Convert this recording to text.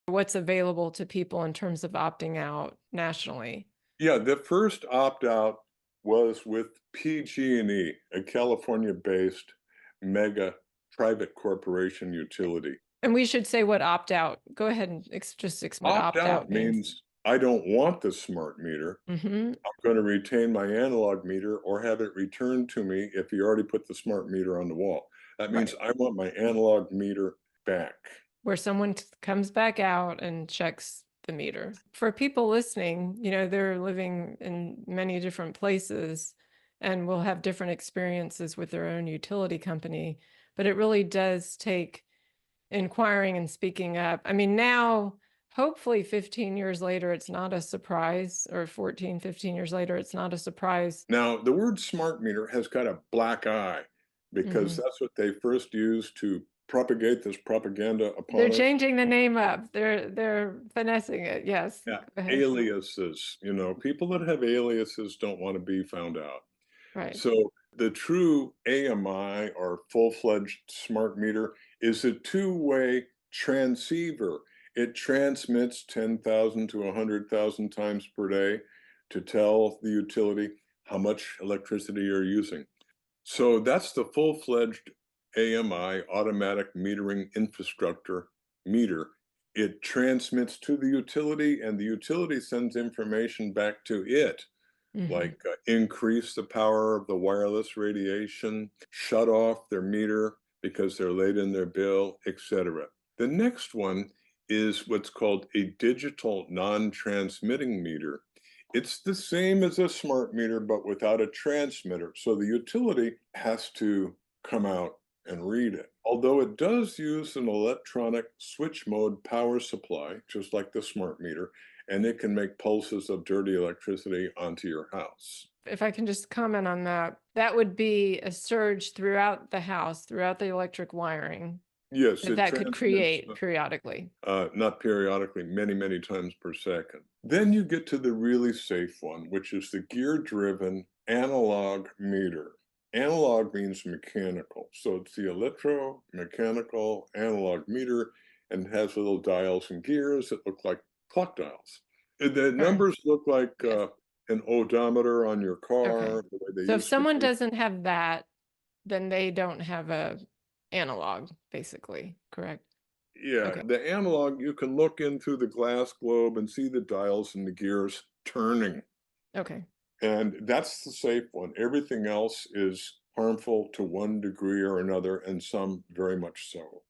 What's available to people in terms of opting out nationally? Yeah, the first opt-out was with PG&E, a California-based mega private corporation utility. And we should say what opt out. Go ahead and just explain what opt Opt-out out means. means I don't want the smart meter. Hmm. I'm gonna retain my analog meter or have it returned to me if you already put the smart meter on the wall. That means Right. I want my analog meter back. Where someone comes back out and checks the meter. For people listening, they're living in many different places and will have different experiences with their own utility company, but it really does take inquiring and speaking up. I mean, now, hopefully 15 years later, it's not a surprise, or 14, 15 years later, it's not a surprise. Now, the word smart meter has got a black eye because Hmm. that's what they first used to propagate this propaganda They're upon us. changing the name up. They're finessing it. Yes. Yeah, Go ahead. aliases, people that have aliases don't want to be found out. Right. So the true AMI or full-fledged smart meter is a two-way transceiver. It transmits 10,000 to 100,000 times per day to tell the utility how much electricity you're using. So that's the full-fledged AMI, automatic metering infrastructure meter. It transmits to the utility, and the utility sends information back to it, Hmm. like increase the power of the wireless radiation, shut off their meter because they're late in their bill, etc. The next one is what's called a digital non-transmitting meter. It's the same as a smart meter, but without a transmitter. So the utility has to come out and read it. Although it does use an electronic switch mode power supply, just like the smart meter, and it can make pulses of dirty electricity onto your house. If I can just comment on that, that would be a surge throughout the house, throughout the electric wiring, Yes, that it that could transmits create periodically. not periodically, many, many times per second. Then you get to the really safe one, which is the gear-driven analog meter. Analog means mechanical, so it's the electromechanical analog meter and has little dials and gears that look like clock dials. The Sure. numbers look like Yes. an odometer on your Okay. car, the way they So if used to someone be. doesn't have that, then they don't have a analog, basically, correct? Yeah, Okay. the analog, you can look in through the glass globe and see the dials and the gears turning. Okay. And that's the safe one. Everything else is harmful to one degree or another, and some very much so.